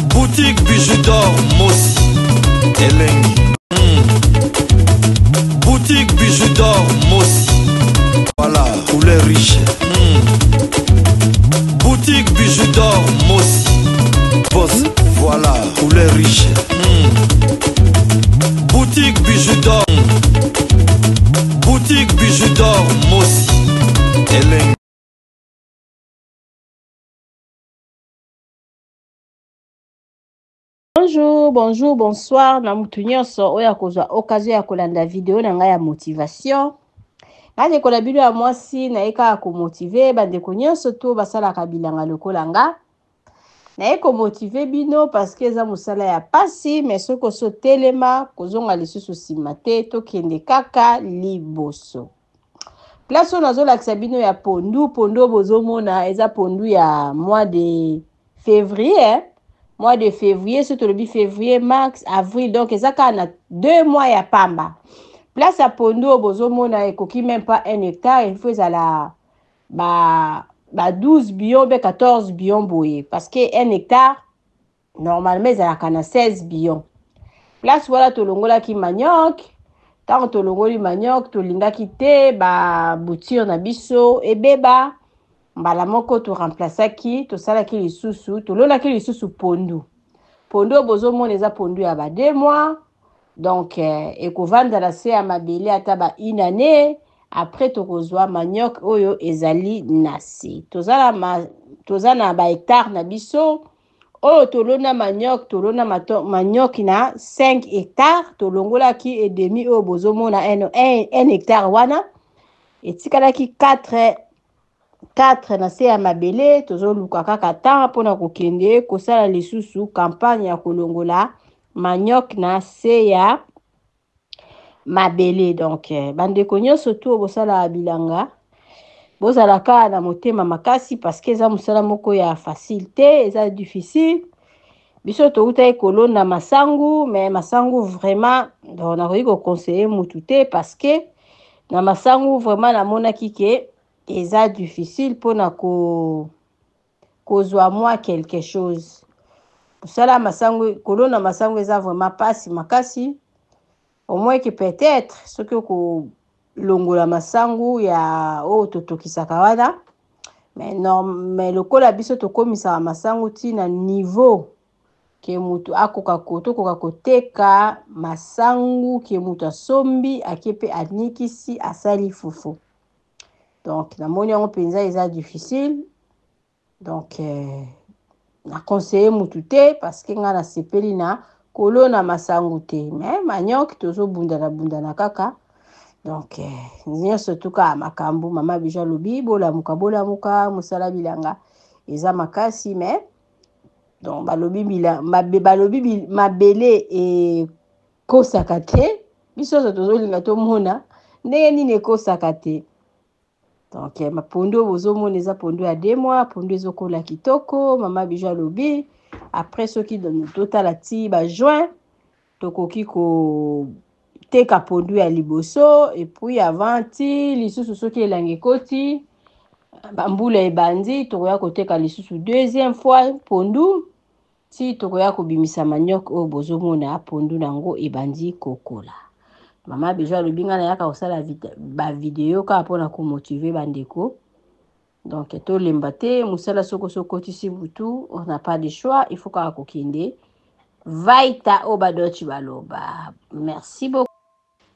Boutique bijoux d'or Mossi Elengi. Boutique bijoux d'or Mossi. Voilà, couleur riche. Boutique bijoux d'or Mossi. Boss, voilà, couleur riche. Boutique bijoux d'or. Boutique bijoux d'or Mossi Elengi. Bonjour, bonjour, bonsoir. Na mutu nyonso oya kozwa occasion ya kolanda video na ngai ya motivation. Ngane kola video ya mwasi na eka ko motiver bandeko nyonso to basala kabilanga lokola nga. Na eko motiver bino parce que za musala ya pasi mais soko so telema kozonga lisusu simate to kende kaka liboso. Place on azo lakisa bino ya pondu bozomona eza pondu ya mois de février. Mois de février, surtout le février, mars, avril, donc ça a 2 mois ya pamba. Place à Pondo, bozomona ekoki même pas 1 hectare, il faut la 12 billions, 14 billions boye. Parce que 1 hectare, normalement, ça a 16 billions. Place voilà tolongola ki manioc, tant tolongoli manioc, tolinga ki te, bouture na biso, ebeba. Mbala moko to remplacer ki to sala ki lisusu to lola ki lisusu pondu bozomona eza pondu ya ba 2 mois donc ekovanda la se ya mabele ata ba 1 année après to kozwa manioc oyo ezali nasi tozana ba hectare na biso oyo tolona manioc manioc na 5 hectares tolongola ki et demi oyo bozomona 1 hectare wana etikala ki 4 na se ya mabele tozoluka kaka temps pona kokende kosala lisusu campagne ya kolongola manioc na se ya mabele donc bandeko nyonso to bosala bilanga bozala ka na motema makasi parce que eza musala moko ya facilité eza difficile biso to uta ekolonda masangu mais masangu vraiment on a ko conseiller mutu te parce que na masangu vraiment na mona kike eza difficile pona kozwa moi quelque chose. Musala masangu kolona masangu eza vraiment pasi makasi. Au moins que peut-être ce que ko longola masangu ya totokisaka wana. Mais non, mais lokola biso to komisa masangu ti na niveau ke mutu akoka koteka masangu ke mutu asombi akepe anikisi asali fufu. Donc, na moni yango penza eza difficile. Donc, na conseiller mutu te parce que nga na sepeli na kolona masangu te. Mais manioc tozo bundana kaka. Donc, nyonso tuka makambu mama bija lobi bola muka musala bilanga eza makasi mais donc balobi mabele e kosaka te biso tozo linga to mona ndenge nini ekosaka te. Donc, ma pondo bozomona eza pondo ya 2 mois, pondo ezokola kitoko, mama bija lobi. Après, ce qui donne total ati ba juin, tokoki ko teka pondo ya liboso, et puis avant ti, lisusu soki elangi koti, bambula ebandi, tokoya ko teka lisusu 2e fois pondo, ti tokoya ko bimisa manioc o bozomona pondo nango ebandi kokola. Mama bija lobinga na yaka osala ba vidéo ka pona ko motiver bandeko. Donc to lembate musala soko tisi butu, on n'a pas de choix, il faut ka kokende. Vaita obadochi baloba. Merci beaucoup.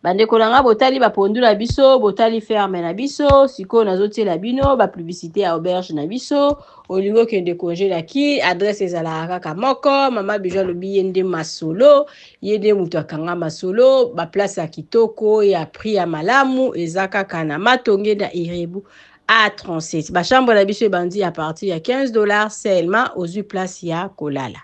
Bandeko langa botali ba pondu na biso, botali ferme na biso, siko nazotie la bino, ba publicité à auberge na biso, olingo kende congé la ki, adresse ezala kaka moko, mama bija lobi yende masolo, yende mutu akanga masolo, ba place ya kitoko ya prix ya malamu, ezaka kana matonge na Irebu A37. Ba chambre na biso ebandi à partir ya $15 seulement aux place ya kolala.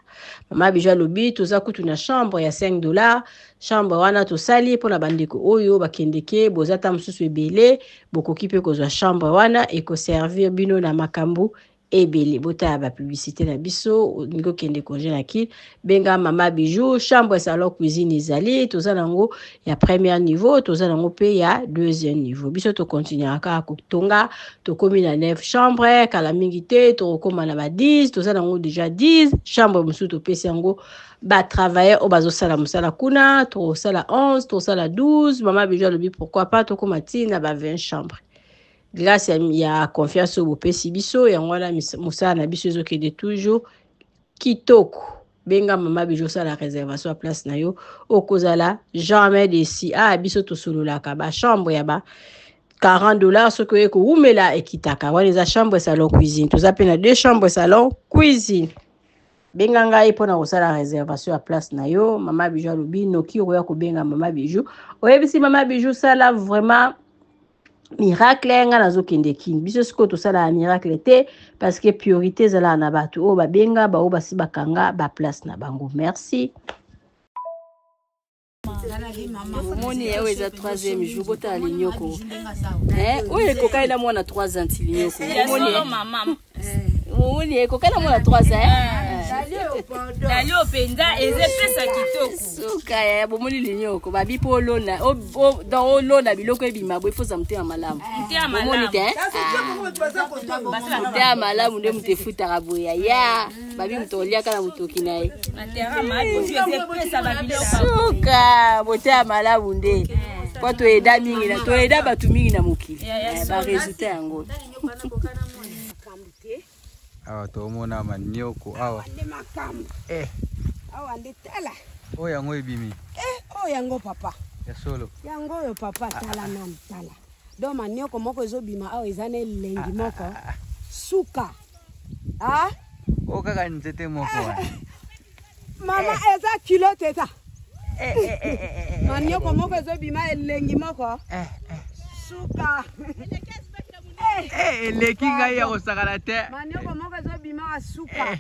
Mama bija lobi toza kutu na chambre ya $5. Chambre wana to sali pona bandeko oyo bakendeke bozata mususu ebele bokoki pe kozwa chambre wana eko servir bino na makambu ebele bota ba publicité na biso ngo kende congé na ki benga mama bijou chambre salon cuisine ezali toza nango ya premier niveau toza nango pe ya deuxième niveau biso to continuer ka kotonga to komi na 9 chambre kala mingi te to koma na ba 10 toza nango déjà 10 chambre musu to pesi yango ba travailler o bazo sala musala kuna to sala 11 to sala 12 mama bijou alobi pourquoi pas to koma tina ba 20 chambre grâce ya confiance au bopesi biso yango wana musala na biso ezokende toujours kitoko benga mama bijo sala réservation à place na yo okozala jamais desi biso tosololaka ba chambre ya ba $40 soki oye koumela ekitaka wana eza chambre salon cuisine toza pe na 2 chambre salon cuisine benga ngai mpona kosala réservation à place na yo mama bijo alobi noki okoya kobenga mama bijo oyebisi mama bijo sala vraiment miracle nga nazokende kini biso sikoyo tosala miracle te parce que priorité ezala na bato oyo babenga bao basi bakanga baplace na bango merci omoni yawe eza 3e jour botala linyoko oyo ekokai na mwana 3 ans linyoko omoni ekokai na mwana 3 ans Dali openda ezepesa kitoko suka ya bomoni linyoko babi po lona dans olona biloko ebima bo ifoza mutema malamu bomoni te mutema malamu nde mutefutaka boya ya babi mutolia kana mutoki naye suka mutema malamu nde po toyeda mingi na toyeda batu mingi na mokili ba resultat yango awa tomona manioko awa awa nde tala oyo yango ebimi oyo yango papa ya solo yango oyo papa tala nanu tala do manioko moko ezobima awa eza na elengi moko suka o kaka nzete moko mama eza kilo teta manioko moko ezobima elengi moko suka eleki ngai ya kosakana te manioko moko ezobima suka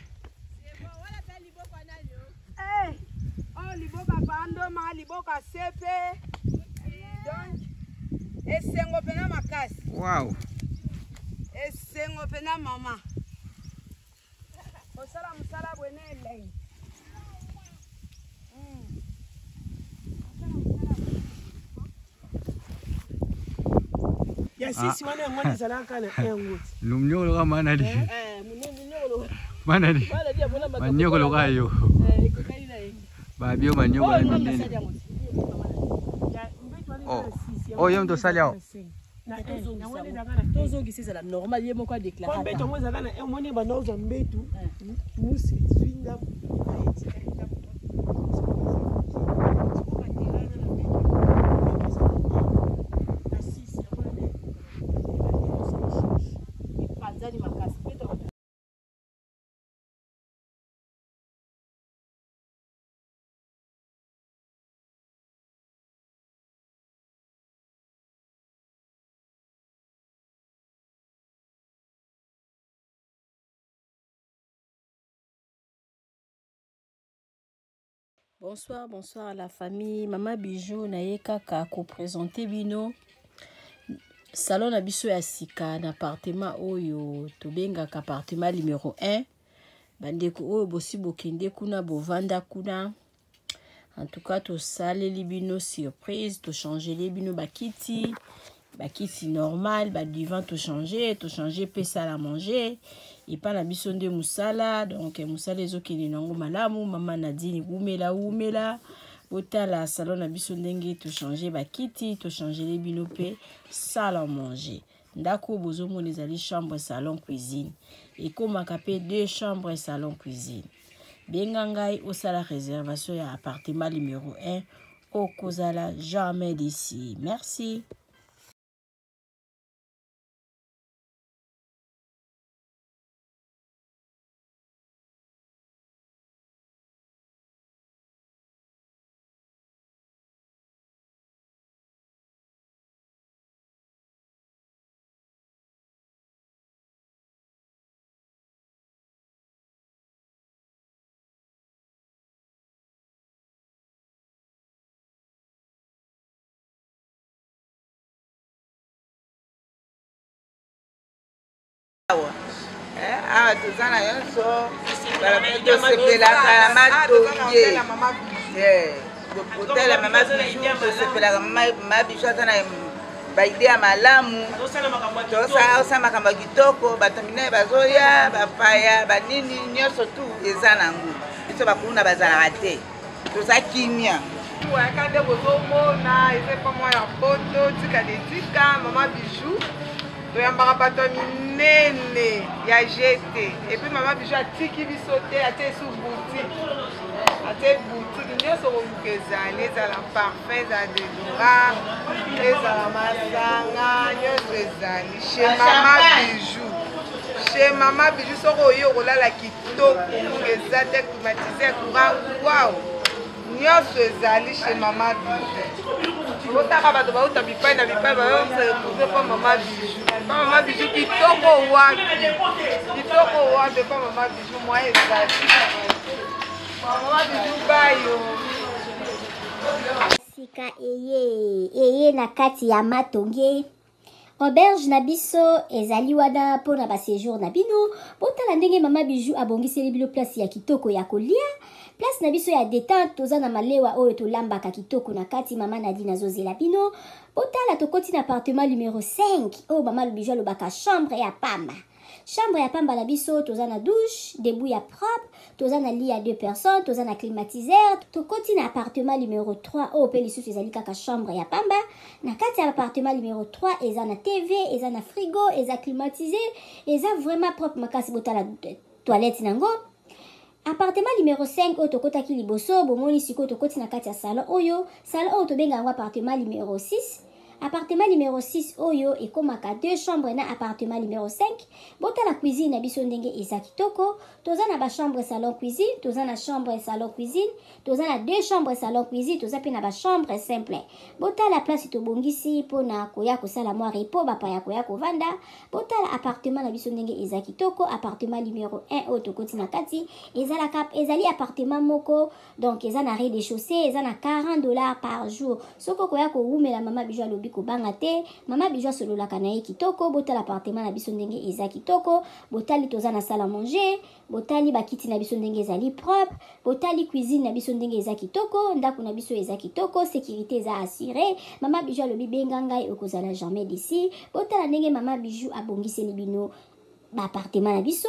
liboka bandoma liboka sepe donc esengo pena makasi wow esengo pena mama osala musala bwene elengi ya sisi wana ngoni zalaka na engo lumnyolo kama manadi manadi manyoko kayo babio manyoko na minene oh yom to salia tozo gisi la normal yemo kwa déclarer mbeto mwanza kana emoni banoza mbetu musi swinga Bonsoir la famille. Mama Bijou naye kaka ko présenter bino salon na biso ya sika na appartement oyo tobengaka appartement numéro 1 bandeko oyo bosi bokende kuna bovanda kuna en tout cas to saleli bino surprise to changer les bino bakiti normal ba divan to changer pe sala manger et pas la biso nde musala donc musala ezokende nango malamu mama Nadine umela botala salon na biso ndenge to changer bakiti to changer les bino pe sala manger ndako bozomona ezali chambre salon cuisine ekomaka pe 2 chambres salon cuisine benga ngai osala réservation ya appartement numéro 1 okozala jamais d'ici merci. Ah, tozana yonso tosepelaka na matonge kotala mama bijou tosepelaka mama bijou aza na baide ya malamu tosala makambo ya kitoko bato minene bazoya bapaya banini nyonso tu eza nango biso bakulu na bazalaka te toza kimia wayaka nde bozomona eza epa mwa ya poto tika detika mama bijou toyambaka bato ya minene ya jete epuis mama bijou atiki biso te atie esu boutique atie boutique nyonso koluka ezali ezala parfum ezala dedora ezala masanga nyonso ezali chez mama bijou chez mama bijou soko oyi okolala kitoko luka eza te climatise ya courant wow nyonso ezali chez mama bijou otaka bato bauta bipai na bipai bayoseretrouve pa mama bijou pa mama bijou kitoko wapi pa mama bijou mwa ezali mama bijou bayo sika eye na kati ya matonge auberge na biso ezali wana mpona baséjour na bino botala ndenge mama bijou abongiseli bino place ya kitoko ya kolia place na biso ya détente toza na malewa oyo tolambaka kitoko na kati mama Nadine azozela bino botala tokoti na appartement numéro 5 oyo mama bijou alobaka chambre ya pamba chambre ya pamba na biso toza na douche debout ya propre toza na lit ya 2 personnes toza na climatiseur tokoti na appartement numéro 3 oyo pe lisusu ezali kaka chambre ya pamba na kati ya appartement numéro 3 eza na tv eza na frigo eza climatisé eza vraiment propre makasi botala toilette nango appartement numéro 5 oyo tokotaki liboso bomoni sikoyo tokoti na kati ya salon oyo tobenga yango appartement numéro 6 appartement numéro 6 oyo ekomaka 2 chambres na appartement numéro 5 botala cuisine na biso ndenge eza kitoko toza na ba chambre salon cuisine toza na chambre salon cuisine toza na 2 chambres salon cuisine toza pe na ba chambre simple botala place tobongisi mpona koya kosala mwa repos bapaya koya kovanda botala appartement na biso ndenge eza kitoko appartement numéro 1 oyo tokoti na kati ezali appartement moko donc eza na rez-de-chaussée eza na $40 par jour soko koya kowumela mama bijou alobi kobanga te mama bijou asololaka na ye kitoko botala appartement na biso ndenge eza kitoko botali toza na salle à manger botali bakiti na biso ndenge ezali propre botali cuisine na biso ndenge eza kitoko ndako na biso eza kitoko sécurité eza assurée mama bijou alobi benga ngai okozala jamais d'ici botala ndenge mama bijou abongiseli bino appartement na biso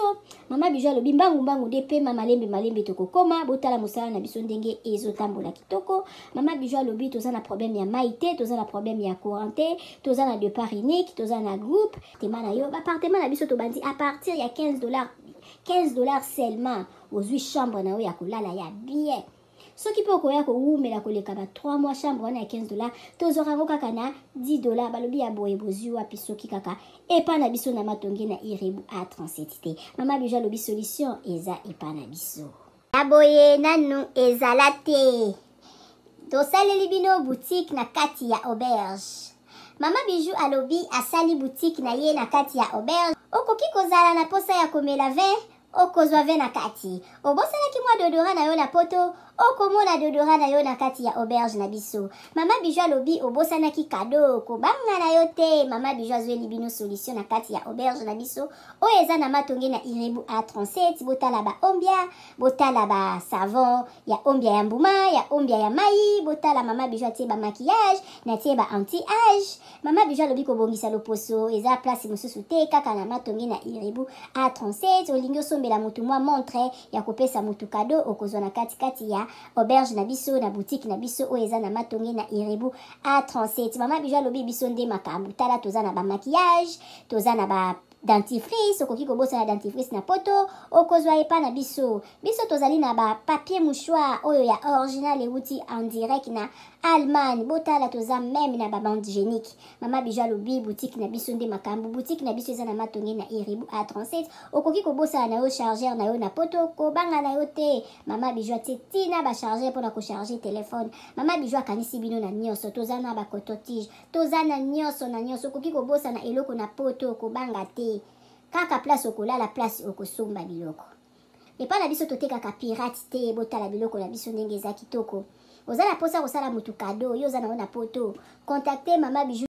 mama bijou alobi mbangu nde pe malembe tokokoma botala mosala na biso ndenge ezotambola kitoko mama bijou alobi toza na problème ya mai te toza na problème ya courant te toza na départ unique toza na groupe appartement na yo appartement na biso tobandi à partir ya $15 seulement ozwi chambre na yo ya kolala ya bien soki mpe okoya kowumela koleka ba 3 mois chambre wana ya $15 tozwaka yango kaka na $10 balobi ya boye bozwi wapi soki kaka epa na biso na matonge na irebu A37 te mama bijou alobi solution eza epa na biso ya boye nanu ezala te tosaleli bino boutique na kati ya auberge mama bijou alobi asali boutique na ye na kati ya auberge okoki kozala na posa ya komela vin okozwa vin na kati obosalaki mwa dodora na yo na poto okomona dodora na yo na kati ya auberge na biso mama bijou alobi obosanaki kado kobanga na yo te mama bijou azweli bino solution na kati ya auberge na biso oyo eza na matonge na irebu A37 botala ba ombia botala ba savon ya ombia ya mbuma ya ombia ya mai botala mama bijou atie ba maquillage na tie ba anti-age mama bijou alobi kobongisa loposo eza place mosusu te kaka na matonge na irebu A37 olingi osombela mutu mwa montre ya kopesa mutu kado okozwa na kati ya auberge na biso na boutique na biso oyo eza na matonge na irebu A37 mama bijou alobi biso nde makambo tala toza na ba maquillage toza na ba dentifrice okoki kobosana dentifrice na poto okozwa epa na biso tozali na ba papier mouchoir oyo ya original euti en direct na Allemagne botala toza même na ba bande hygiénique mama bijou alobi boutique na biso nde makambo boutique na biso eza na matonge na irebu A37 okoki kobosana na yo chargeur na yo na poto kobanga na yo te mama bijou atie tina ba chargeur mpona kocharge telefone mama bijou akanisi bino na nyonso toza na ba coton-tige toza na nyonso okoki kobosana eloko na poto kobanga te kaka place okolala place okosomba biloko epa na biso totekaka pirate te botala biloko na biso ndenge eza kitoko oza na posa kosala mutu kado yo oza na yo na poto contacte mama bijou